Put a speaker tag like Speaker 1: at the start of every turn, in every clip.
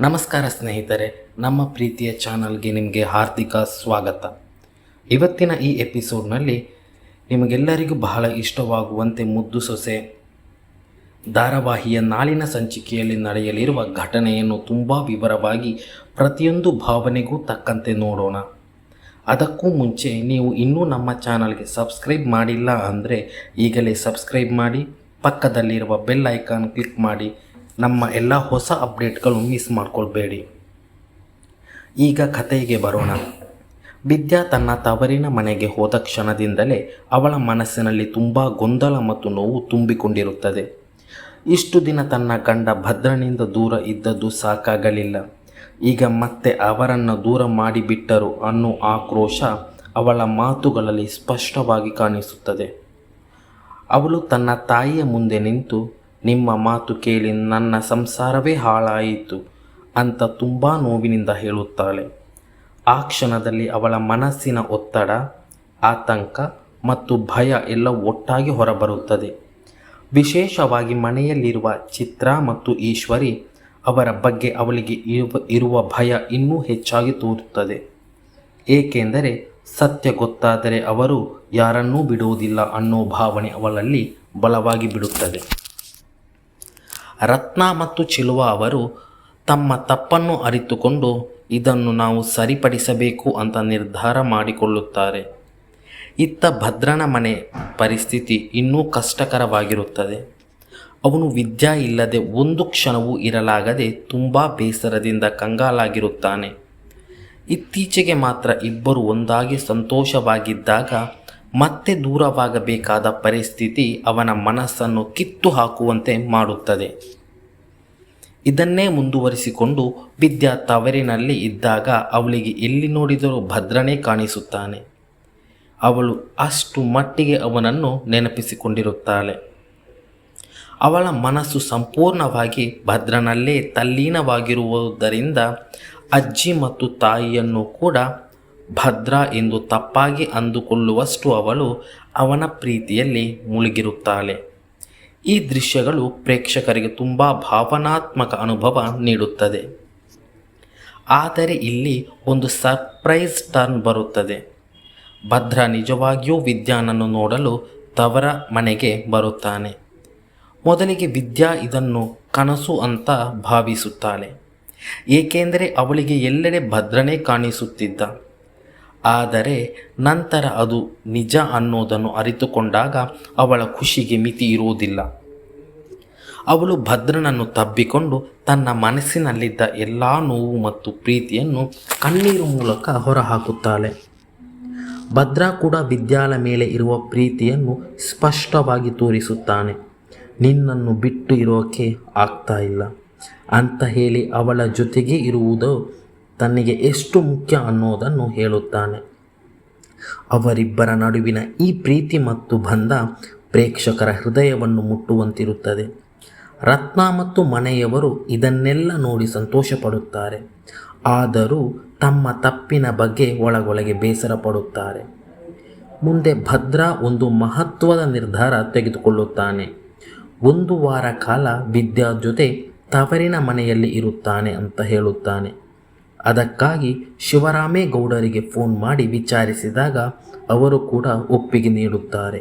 Speaker 1: ನಮಸ್ಕಾರ ಸ್ನೇಹಿತರೆ, ನಮ್ಮ ಪ್ರೀತಿಯ ಚಾನಲ್ಗೆ ನಿಮಗೆ ಹಾರ್ದಿಕ ಸ್ವಾಗತ. ಇವತ್ತಿನ ಈ ಎಪಿಸೋಡ್ನಲ್ಲಿ ನಿಮಗೆಲ್ಲರಿಗೂ ಬಹಳ ಇಷ್ಟವಾಗುವಂತೆ ಮುದ್ದು ಸೊಸೆ ಧಾರಾವಾಹಿಯ ನಾಳಿನ ಸಂಚಿಕೆಯಲ್ಲಿ ನಡೆಯಲಿರುವ ಘಟನೆಯನ್ನು ತುಂಬ ವಿವರವಾಗಿ ಪ್ರತಿಯೊಂದು ಭಾವನೆಗೂ ತಕ್ಕಂತೆ ನೋಡೋಣ. ಅದಕ್ಕೂ ಮುಂಚೆ ನೀವು ಇನ್ನೂ ನಮ್ಮ ಚಾನಲ್ಗೆ ಸಬ್ಸ್ಕ್ರೈಬ್ ಮಾಡಿಲ್ಲ ಅಂದರೆ ಈಗಲೇ ಸಬ್ಸ್ಕ್ರೈಬ್ ಮಾಡಿ, ಪಕ್ಕದಲ್ಲಿರುವ ಬೆಲ್ ಐಕಾನ್ ಕ್ಲಿಕ್ ಮಾಡಿ ನಮ್ಮ ಎಲ್ಲ ಹೊಸ ಅಪ್ಡೇಟ್ಗಳು ಮಿಸ್ ಮಾಡಿಕೊಳ್ಬೇಡಿ. ಈಗ ಕಥೆಗೆ ಬರೋಣ. ವಿದ್ಯಾ ತನ್ನ ತವರಿನ ಮನೆಗೆ ಹೋದ ಕ್ಷಣದಿಂದಲೇ ಅವಳ ಮನಸ್ಸಿನಲ್ಲಿ ತುಂಬ ಗೊಂದಲ ಮತ್ತು ನೋವು ತುಂಬಿಕೊಂಡಿರುತ್ತದೆ. ಇಷ್ಟು ದಿನ ತನ್ನ ಗಂಡ ಭದ್ರನಿಂದ ದೂರ ಇದ್ದದ್ದು ಸಾಕಾಗಲಿಲ್ಲ. ಈಗ ಮತ್ತೆ ಅವರನ್ನು ದೂರ ಮಾಡಿಬಿಟ್ಟರು ಅನ್ನೋ ಆಕ್ರೋಶ ಅವಳ ಮಾತುಗಳಲ್ಲಿ ಸ್ಪಷ್ಟವಾಗಿ ಕಾಣಿಸುತ್ತದೆ. ಅವಳು ತನ್ನ ತಾಯಿಯ ಮುಂದೆ ನಿಂತು, ನಿಮ್ಮ ಮಾತು ಕೇಳಿ ನನ್ನ ಸಂಸಾರವೇ ಹಾಳಾಯಿತು ಅಂತ ತುಂಬ ನೋವಿನಿಂದ ಹೇಳುತ್ತಾಳೆ. ಆ ಕ್ಷಣದಲ್ಲಿ ಅವಳ ಮನಸ್ಸಿನ ಒತ್ತಡ, ಆತಂಕ ಮತ್ತು ಭಯ ಎಲ್ಲ ಒಟ್ಟಾಗಿ ಹೊರಬರುತ್ತದೆ. ವಿಶೇಷವಾಗಿ ಮನೆಯಲ್ಲಿರುವ ಚಿತ್ರ ಮತ್ತು ಈಶ್ವರಿ ಅವರ ಬಗ್ಗೆ ಅವಳಿಗೆ ಇರುವ ಭಯ ಇನ್ನೂ ಹೆಚ್ಚಾಗಿ ತೋರುತ್ತದೆ. ಏಕೆಂದರೆ ಸತ್ಯ ಗೊತ್ತಾದರೆ ಅವರು ಯಾರನ್ನೂ ಬಿಡುವುದಿಲ್ಲ ಅನ್ನೋ ಭಾವನೆ ಅವಳಲ್ಲಿ ಬಲವಾಗಿ ಬಿಡುತ್ತದೆ. ರತ್ನ ಮತ್ತು ಚಿಲುವ ಅವರು ತಮ್ಮ ತಪ್ಪನ್ನು ಅರಿತುಕೊಂಡು ಇದನ್ನು ನಾವು ಸರಿಪಡಿಸಬೇಕು ಅಂತ ನಿರ್ಧಾರ ಮಾಡಿಕೊಳ್ಳುತ್ತಾರೆ. ಇತ್ತ ಭದ್ರನ ಮನೆ ಪರಿಸ್ಥಿತಿ ಇನ್ನೂ ಕಷ್ಟಕರವಾಗಿರುತ್ತದೆ. ಅವನು ವಿದ್ಯಾ ಇಲ್ಲದೆ ಒಂದು ಕ್ಷಣವೂ ಇರಲಾಗದೆ ತುಂಬ ಬೇಸರದಿಂದ ಕಂಗಾಲಾಗಿರುತ್ತಾನೆ. ಇತ್ತೀಚೆಗೆ ಮಾತ್ರ ಇಬ್ಬರು ಒಂದಾಗಿ ಸಂತೋಷವಾಗಿದ್ದಾಗ ಮತ್ತೆ ದೂರವಾಗಬೇಕಾದ ಪರಿಸ್ಥಿತಿ ಅವನ ಮನಸ್ಸನ್ನು ಕಿತ್ತು ಹಾಕುವಂತೆ ಮಾಡುತ್ತದೆ. ಇದನ್ನೇ ಮುಂದುವರಿಸಿಕೊಂಡು ವಿದ್ಯಾ ತವರಿನಲ್ಲಿ ಇದ್ದಾಗ ಅವಳಿಗೆ ಎಲ್ಲಿ ನೋಡಿದರೂ ಭದ್ರನೇ ಕಾಣಿಸುತ್ತಾನೆ. ಅವಳು ಅಷ್ಟು ಮಟ್ಟಿಗೆ ಅವನನ್ನು ನೆನಪಿಸಿಕೊಂಡಿರುತ್ತಾಳೆ. ಅವಳ ಮನಸ್ಸು ಸಂಪೂರ್ಣವಾಗಿ ಭದ್ರನಲ್ಲೇ ತಲ್ಲೀನವಾಗಿರುವುದರಿಂದ ಅಜ್ಜಿ ಮತ್ತು ತಾಯಿಯನ್ನು ಕೂಡ ಭದ್ರ ಎಂದು ತಪ್ಪಾಗಿ ಅಂದುಕೊಳ್ಳುವಷ್ಟು ಅವಳು ಅವನ ಪ್ರೀತಿಯಲ್ಲಿ ಮುಳುಗಿರುತ್ತಾಳೆ. ಈ ದೃಶ್ಯಗಳು ಪ್ರೇಕ್ಷಕರಿಗೆ ತುಂಬ ಭಾವನಾತ್ಮಕ ಅನುಭವ ನೀಡುತ್ತದೆ. ಆದರೆ ಇಲ್ಲಿ ಒಂದು ಸರ್ಪ್ರೈಸ್ ಟರ್ನ್ ಬರುತ್ತದೆ. ಭದ್ರ ನಿಜವಾಗಿಯೂ ವಿದ್ಯಾನನ್ನು ನೋಡಲು ತವರ ಮನೆಗೆ ಬರುತ್ತಾನೆ. ಮೊದಲಿಗೆ ವಿದ್ಯಾ ಇದನ್ನು ಕನಸು ಅಂತ ಭಾವಿಸುತ್ತಾಳೆ. ಏಕೆಂದರೆ ಅವಳಿಗೆ ಎಲ್ಲೆಡೆ ಭದ್ರನೇ ಕಾಣಿಸುತ್ತಿದ್ದ. ಆದರೆ ನಂತರ ಅದು ನಿಜ ಅನ್ನೋದನ್ನು ಅರಿತುಕೊಂಡಾಗ ಅವಳ ಖುಷಿಗೆ ಮಿತಿ ಇರುವುದಿಲ್ಲ. ಅವಳು ಭದ್ರನನ್ನು ತಬ್ಬಿಕೊಂಡು ತನ್ನ ಮನಸ್ಸಿನಲ್ಲಿದ್ದ ಎಲ್ಲ ನೋವು ಮತ್ತು ಪ್ರೀತಿಯನ್ನು ಕಣ್ಣೀರು ಮೂಲಕ ಹೊರಹಾಕುತ್ತಾಳೆ. ಭದ್ರ ಕೂಡ ವಿದ್ಯಾಳ ಮೇಲೆ ಇರುವ ಪ್ರೀತಿಯನ್ನು ಸ್ಪಷ್ಟವಾಗಿ ತೋರಿಸುತ್ತಾನೆ. ನಿನ್ನನ್ನು ಬಿಟ್ಟು ಇರೋಕ್ಕೆ ಆಗ್ತಾ ಇಲ್ಲ ಅಂತ ಹೇಳಿ ಅವಳ ಜೊತೆಗೆ ಇರುವುದು ತನಗೆ ಎಷ್ಟು ಮುಖ್ಯ ಅನ್ನೋದನ್ನು ಹೇಳುತ್ತಾನೆ. ಅವರಿಬ್ಬರ ನಡುವಿನ ಈ ಪ್ರೀತಿ ಮತ್ತು ಬಂಧ ಪ್ರೇಕ್ಷಕರ ಹೃದಯವನ್ನು ಮುಟ್ಟುವಂತಿರುತ್ತದೆ. ರತ್ನ ಮತ್ತು ಮನೆಯವರು ಇದನ್ನೆಲ್ಲ ನೋಡಿ ಸಂತೋಷಪಡುತ್ತಾರೆ. ಆದರೂ ತಮ್ಮ ತಪ್ಪಿನ ಬಗ್ಗೆ ಒಳಗೊಳಗೆ ಬೇಸರ ಪಡುತ್ತಾರೆ. ಮುಂದೆ ಭದ್ರ ಒಂದು ಮಹತ್ವದ ನಿರ್ಧಾರ ತೆಗೆದುಕೊಳ್ಳುತ್ತಾನೆ. 1 ವಾರ ಕಾಲ ವಿದ್ಯಾ ಜೊತೆ ತವರಿನ ಮನೆಯಲ್ಲಿ ಇರುತ್ತಾನೆ ಅಂತ ಹೇಳುತ್ತಾನೆ. ಅದಕ್ಕಾಗಿ ಶಿವರಾಮೇಗೌಡರಿಗೆ ಫೋನ್ ಮಾಡಿ ವಿಚಾರಿಸಿದಾಗ ಅವರು ಕೂಡ ಒಪ್ಪಿಗೆ ನೀಡುತ್ತಾರೆ.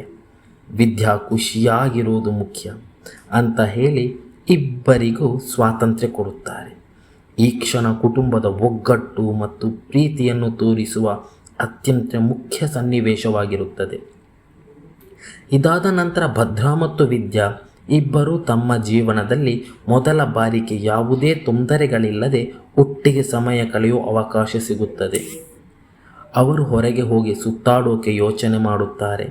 Speaker 1: ವಿದ್ಯಾ ಖುಷಿಯಾಗಿರುವುದು ಮುಖ್ಯ ಅಂತ ಹೇಳಿ ಇಬ್ಬರಿಗೂ ಸ್ವಾತಂತ್ರ್ಯ ಕೊಡುತ್ತಾರೆ. ಈ ಕ್ಷಣ ಕುಟುಂಬದ ಒಗ್ಗಟ್ಟು ಮತ್ತು ಪ್ರೀತಿಯನ್ನು ತೋರಿಸುವ ಅತ್ಯಂತ ಮುಖ್ಯ ಸನ್ನಿವೇಶವಾಗಿರುತ್ತದೆ. ಇದಾದ ನಂತರ ಭದ್ರ ಮತ್ತು ವಿದ್ಯಾ ಇಬ್ಬರೂ ತಮ್ಮ ಜೀವನದಲ್ಲಿ ಮೊದಲ ಬಾರಿಗೆ ಯಾವುದೇ ತೊಂದರೆಗಳಿಲ್ಲದೆ ಒಟ್ಟಿಗೆ ಸಮಯ ಕಳೆಯುವ ಅವಕಾಶ ಸಿಗುತ್ತದೆ. ಅವರು ಹೊರಗೆ ಹೋಗಿ ಸುತ್ತಾಡೋಕೆ ಯೋಚನೆ ಮಾಡುತ್ತಾರೆ.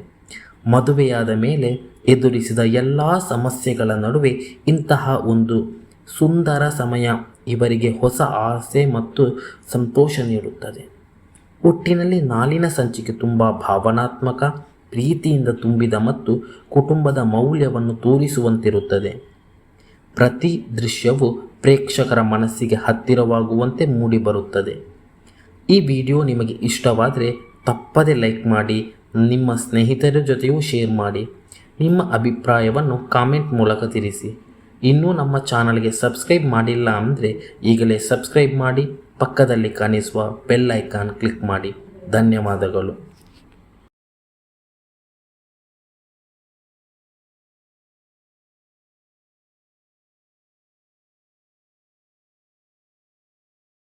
Speaker 1: ಮದುವೆಯಾದ ಮೇಲೆ ಎದುರಿಸಿದ ಎಲ್ಲ ಸಮಸ್ಯೆಗಳ ನಡುವೆ ಇಂತಹ ಒಂದು ಸುಂದರ ಸಮಯ ಇವರಿಗೆ ಹೊಸ ಆಸೆ ಮತ್ತು ಸಂತೋಷ ನೀಡುತ್ತದೆ. ಒಟ್ಟಿನಲ್ಲಿ ನಾಳಿನ ಸಂಚಿಕೆ ತುಂಬ ಭಾವನಾತ್ಮಕ, ಪ್ರೀತಿಯಿಂದ ತುಂಬಿದ ಮತ್ತು ಕುಟುಂಬದ ಮೌಲ್ಯವನ್ನು ತೋರಿಸುವಂತಿರುತ್ತದೆ. ಪ್ರತಿ ದೃಶ್ಯವು ಪ್ರೇಕ್ಷಕರ ಮನಸ್ಸಿಗೆ ಹತ್ತಿರವಾಗುವಂತೆ ಮೂಡಿಬರುತ್ತದೆ. ಈ ವಿಡಿಯೋ ನಿಮಗೆ ಇಷ್ಟವಾದರೆ ತಪ್ಪದೆ ಲೈಕ್ ಮಾಡಿ, ನಿಮ್ಮ ಸ್ನೇಹಿತರ ಜೊತೆಯೂ ಶೇರ್ ಮಾಡಿ. ನಿಮ್ಮ ಅಭಿಪ್ರಾಯವನ್ನು ಕಾಮೆಂಟ್ ಮೂಲಕ ತಿಳಿಸಿ. ಇನ್ನೂ ನಮ್ಮ ಚಾನಲ್ಗೆ ಸಬ್ಸ್ಕ್ರೈಬ್ ಮಾಡಿಲ್ಲ ಅಂದರೆ ಈಗಲೇ ಸಬ್ಸ್ಕ್ರೈಬ್ ಮಾಡಿ, ಪಕ್ಕದಲ್ಲಿ ಕಾಣಿಸುವ ಬೆಲ್ ಐಕಾನ್ ಕ್ಲಿಕ್ ಮಾಡಿ. ಧನ್ಯವಾದಗಳು.